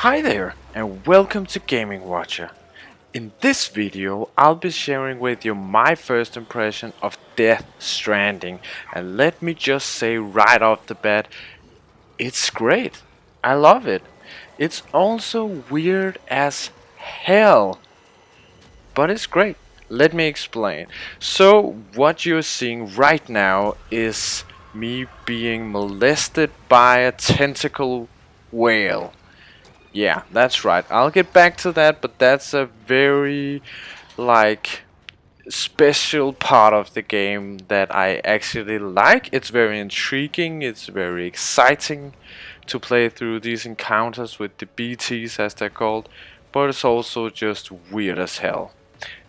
Hi there, and welcome to Gaming Watcher. In this video, I'll be sharing with you my first impression of Death Stranding, and let me just say right off the bat, it's great. I love it. It's also weird as hell, but it's great. Let me explain. So, what you're seeing right now is me being molested by a tentacle whale. Yeah, that's right. I'll get back to that, but that's a very like special part of the game that I actually like. It's very intriguing, it's very exciting to play through these encounters with the BTs as they're called, but it's also just weird as hell.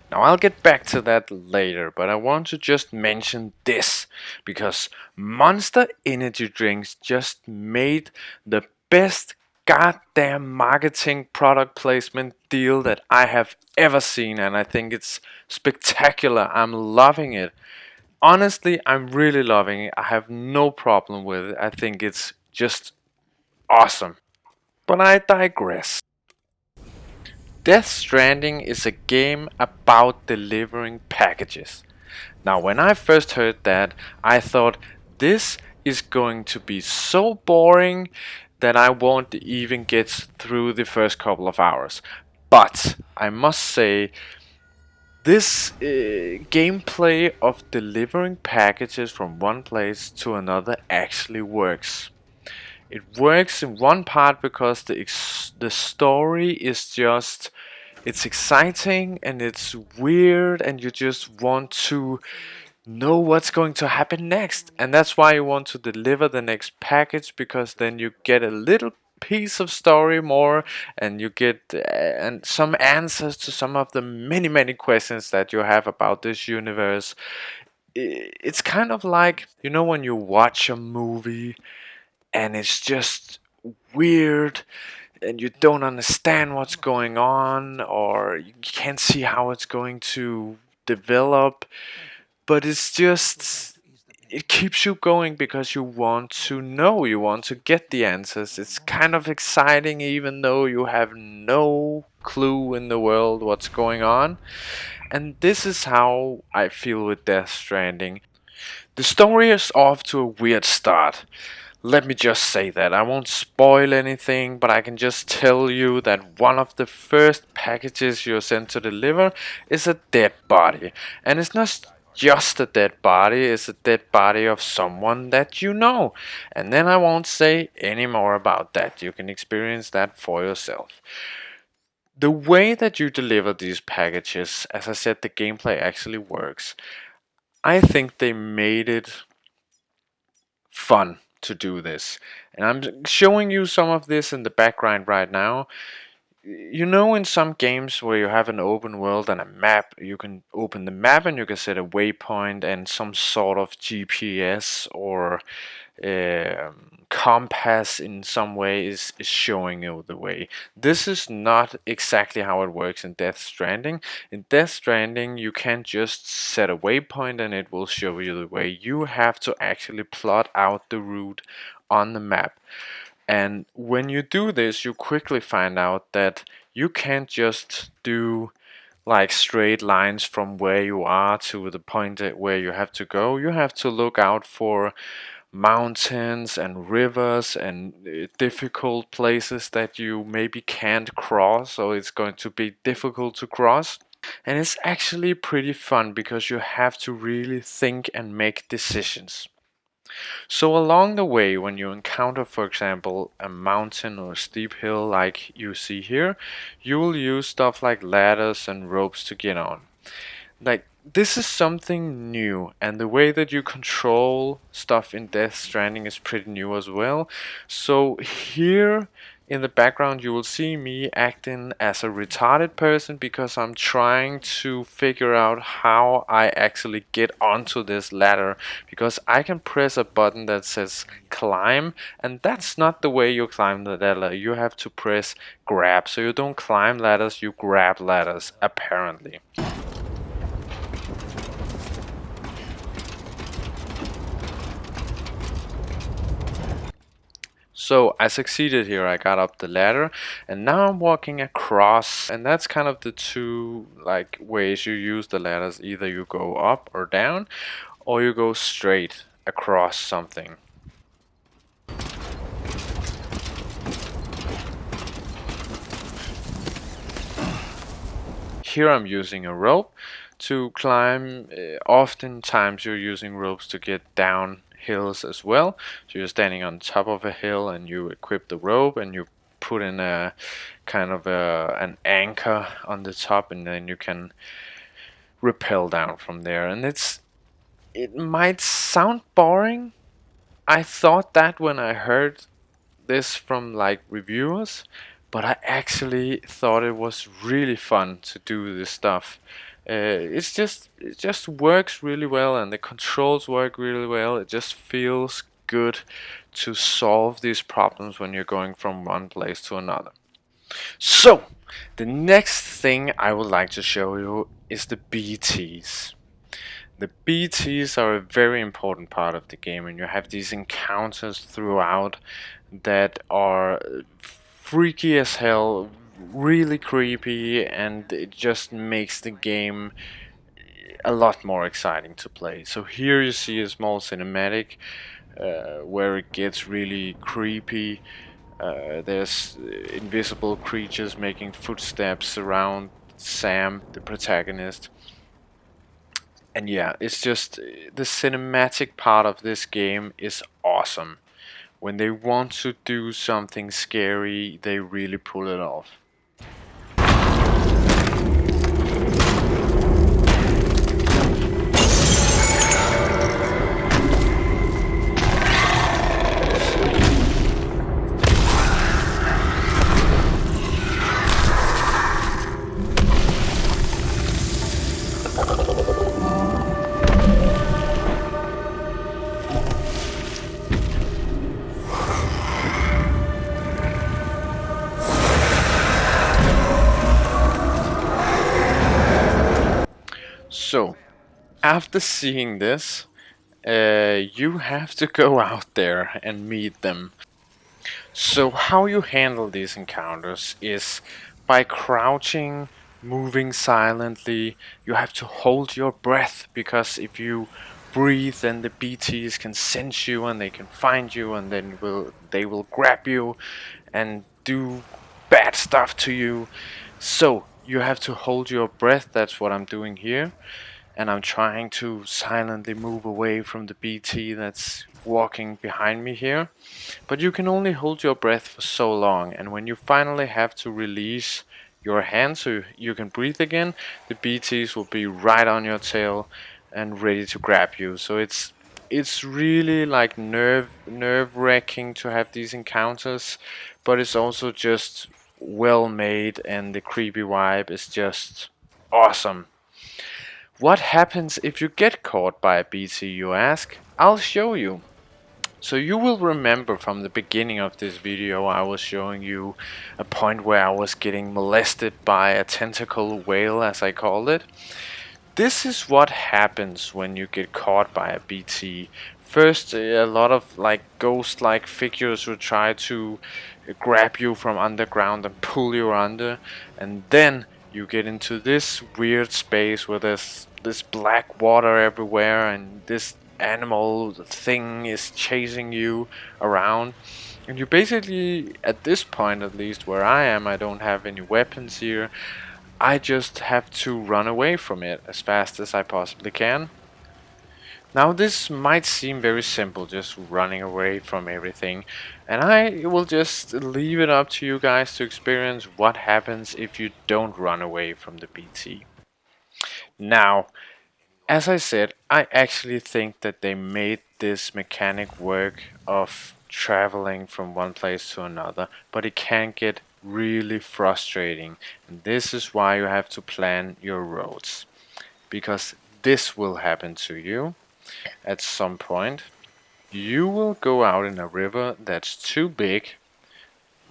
Now I'll get back to that later, but I want to just mention this because Monster Energy Drinks just made the best goddamn marketing product placement deal that I have ever seen, and I think it's spectacular. I'm loving it. Honestly, I'm really loving it. I have no problem with it. I think it's just awesome. But I digress. Death Stranding is a game about delivering packages. Now, when I first heard that, I thought this is going to be so boring that I won't even get through the first couple of hours. But I must say, this gameplay of delivering packages from one place to another actually works. It works in one part because the story is just it's exciting and it's weird and you just want to know what's going to happen next, and that's why you want to deliver the next package, because then you get a little piece of story more and you get and some answers to some of the many questions that you have about this universe. It's kind of like, you know, when you watch a movie and it's just weird and you don't understand what's going on, or you can't see how it's going to develop, but it's just it keeps you going because you want to know, you want to get the answers. It's kind of exciting even though you have no clue in the world what's going on. And this is how I feel with Death Stranding. The story is off to a weird start. Let me just say that. I won't spoil anything, but I can just tell you that one of the first packages you're sent to deliver is a dead body. And it's not just a dead body, it's a dead body of someone that you know. And then I won't say any more about that. You can experience that for yourself. The way that you deliver these packages, as I said, the gameplay actually works. I think they made it fun to do this. And I'm showing you some of this in the background right now. You know, in some games where you have an open world and a map, you can open the map and you can set a waypoint and some sort of GPS or compass in some way is showing you the way. This is not exactly how it works in Death Stranding. In Death Stranding, you can't just set a waypoint and it will show you the way. You have to actually plot out the route on the map. And when you do this, you quickly find out that you can't just do like straight lines from where you are to the point at where you have to go. You have to look out for mountains and rivers and difficult places that you maybe can't cross, so it's going to be difficult to cross. And it's actually pretty fun because you have to really think and make decisions. So along the way, when you encounter, for example, a mountain or a steep hill like you see here, you will use stuff like ladders and ropes to get on. Like, this is something new, and the way that you control stuff in Death Stranding is pretty new as well. So here in the background you will see me acting as a retarded person because I'm trying to figure out how I actually get onto this ladder, because I can press a button that says climb, and that's not the way you climb the ladder. You have to press grab, so you don't climb ladders, you grab ladders apparently. So I succeeded here. I got up the ladder and now I'm walking across, and that's kind of the two like ways you use the ladders. Either you go up or down, or you go straight across something. Here I'm using a rope to climb. Oftentimes you're using ropes to get down hills as well. So you're standing on top of a hill and you equip the rope and you put in a kind of an anchor on the top, and then you can rappel down from there. And it might sound boring. I thought that when I heard this from like reviewers, but I actually thought it was really fun to do this stuff. It just works really well, and the controls work really well. It just feels good to solve these problems when you're going from one place to another. So, the next thing I would like to show you is the BTs. The BTs are a very important part of the game, and you have these encounters throughout that are freaky as hell, really creepy, and it just makes the game a lot more exciting to play. So here you see a small cinematic where it gets really creepy. There's invisible creatures making footsteps around Sam, the protagonist. And yeah, it's just the cinematic part of this game is awesome. When they want to do something scary, they really pull it off. So, after seeing this, you have to go out there and meet them. So how you handle these encounters is by crouching, moving silently. You have to hold your breath, because if you breathe, then the BTs can sense you and they can find you, and then they will grab you and do bad stuff to you. So you have to hold your breath. That's what I'm doing here, and I'm trying to silently move away from the BT that's walking behind me here. But you can only hold your breath for so long, and when you finally have to release your hand so you can breathe again, the BTs will be right on your tail and ready to grab you. So it's really like nerve-wracking to have these encounters, but it's also just well made, and the creepy vibe is just awesome. What happens if you get caught by a BT, you ask? I'll show you. So you will remember from the beginning of this video I was showing you a point where I was getting molested by a tentacle whale, as I called it. This is what happens when you get caught by a BT. First, a lot of like ghost-like figures will try to grab you from underground and pull you under, and then you get into this weird space where there's this black water everywhere, and this animal thing is chasing you around. And you basically, at this point at least where I am, I don't have any weapons here. I just have to run away from it as fast as I possibly can. Now this might seem very simple, just running away from everything, and I will just leave it up to you guys to experience what happens if you don't run away from the BT. Now, as I said, I actually think that they made this mechanic work of traveling from one place to another, but it can get really frustrating, and this is why you have to plan your roads, because this will happen to you at some point. You will go out in a river that's too big,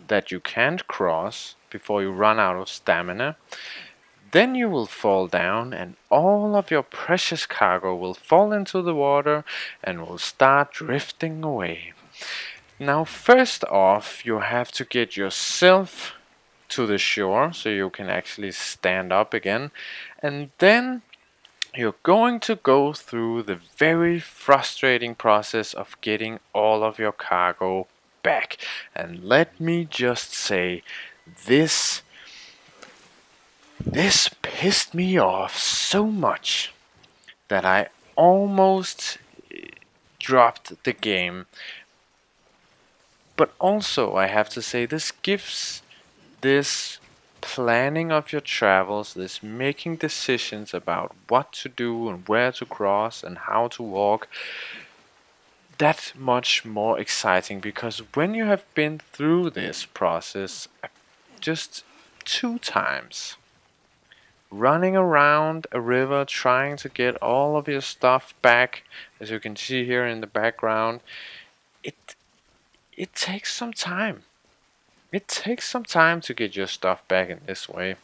that you can't cross before you run out of stamina. Then you will fall down, and all of your precious cargo will fall into the water and will start drifting away. Now first off, you have to get yourself to the shore so you can actually stand up again, and then you're going to go through the very frustrating process of getting all of your cargo back. And let me just say, this pissed me off so much that I almost dropped the game. But also, I have to say, this gives this planning of your travels, this making decisions about what to do and where to cross and how to walk, that much more exciting, because when you have been through this process just 2 times, running around a river trying to get all of your stuff back, as you can see here in the background, it it takes some time. It takes some time to get your stuff back in this way,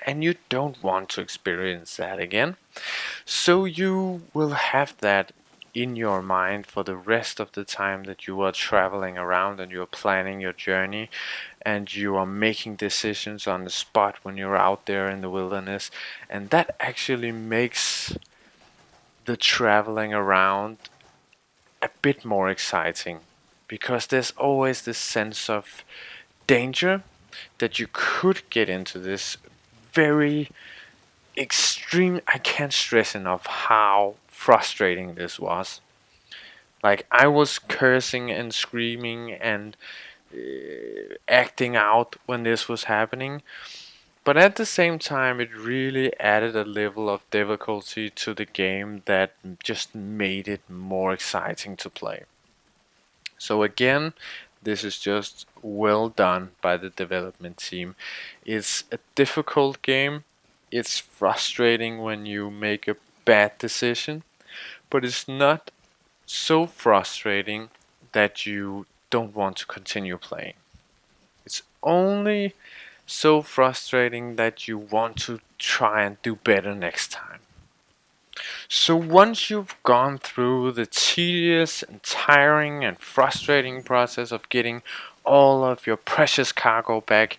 and you don't want to experience that again. So you will have that in your mind for the rest of the time that you are traveling around and you're planning your journey and you are making decisions on the spot when you're out there in the wilderness. And that actually makes the traveling around a bit more exciting, because there's always this sense of danger that you could get into this very extreme. I can't stress enough how frustrating this was. Like, I was cursing and screaming and acting out when this was happening, but at the same time it really added a level of difficulty to the game that just made it more exciting to play. So again, this is just well done by the development team. It's a difficult game. It's frustrating when you make a bad decision, but it's not so frustrating that you don't want to continue playing. It's only so frustrating that you want to try and do better next time. So once you've gone through the tedious and tiring and frustrating process of getting all of your precious cargo back,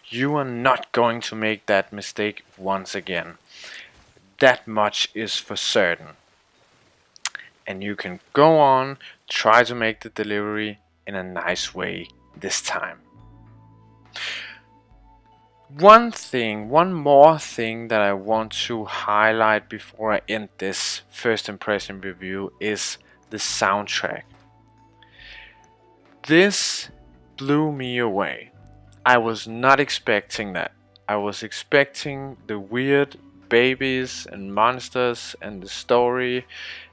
you are not going to make that mistake once again. That much is for certain. And you can go on, try to make the delivery in a nice way this time. One more thing that I want to highlight before I end this first impression review is the soundtrack. This blew me away. I was not expecting that. I was expecting the weird babies and monsters and the story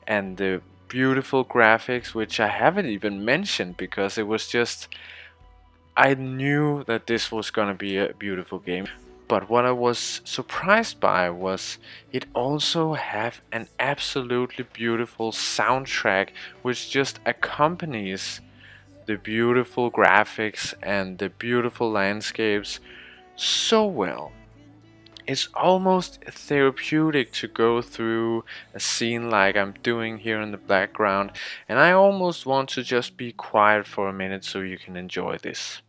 and the beautiful graphics, which I haven't even mentioned because it was just, I knew that this was gonna be a beautiful game. But what I was surprised by was it also have an absolutely beautiful soundtrack which just accompanies the beautiful graphics and the beautiful landscapes so well. It's almost therapeutic to go through a scene like I'm doing here in the background, and I almost want to just be quiet for a minute so you can enjoy this.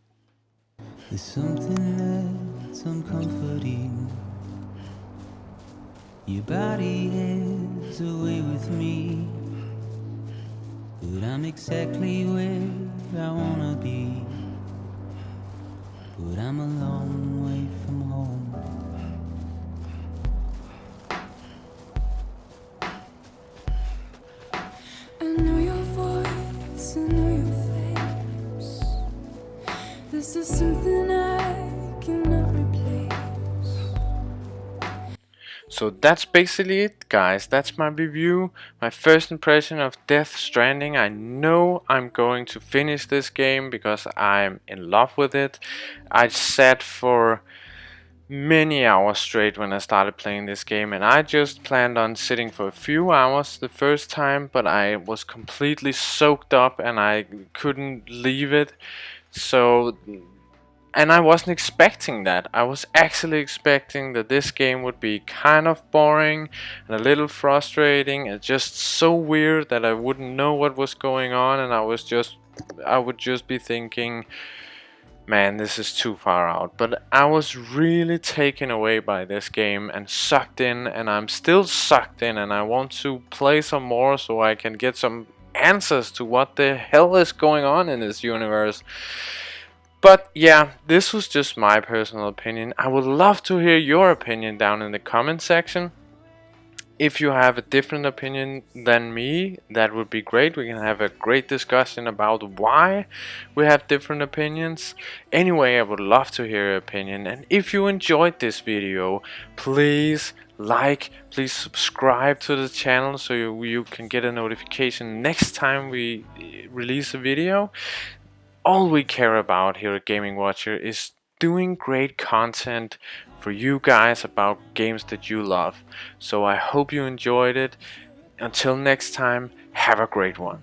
There's something that's uncomforting. Your body is away with me, but I'm exactly where I wanna be. But I'm a long way from home. I know your voice, I know your face. This is something I cannot replace. So that's basically it, guys. That's my review, my first impression of Death Stranding. I know I'm going to finish this game because I'm in love with it. I sat for many hours straight when I started playing this game, and I just planned on sitting for a few hours the first time, but I was completely soaked up and I couldn't leave it. So, and I wasn't expecting that. I was actually expecting that this game would be kind of boring and a little frustrating and just so weird that I wouldn't know what was going on, and I was just I would just be thinking, man, this is too far out. But I was really taken away by this game and sucked in, and I'm still sucked in, and I want to play some more so I can get some answers to what the hell is going on in this universe. But yeah, this was just my personal opinion. I would love to hear your opinion down in the comment section. If you have a different opinion than me, that would be great. We can have a great discussion about why we have different opinions. Anyway, I would love to hear your opinion. And if you enjoyed this video, please like, please subscribe to the channel so you can get a notification next time we release a video. All we care about here at Gaming Watcher is doing great content for you guys about games that you love. So I hope you enjoyed it. Until next time, have a great one.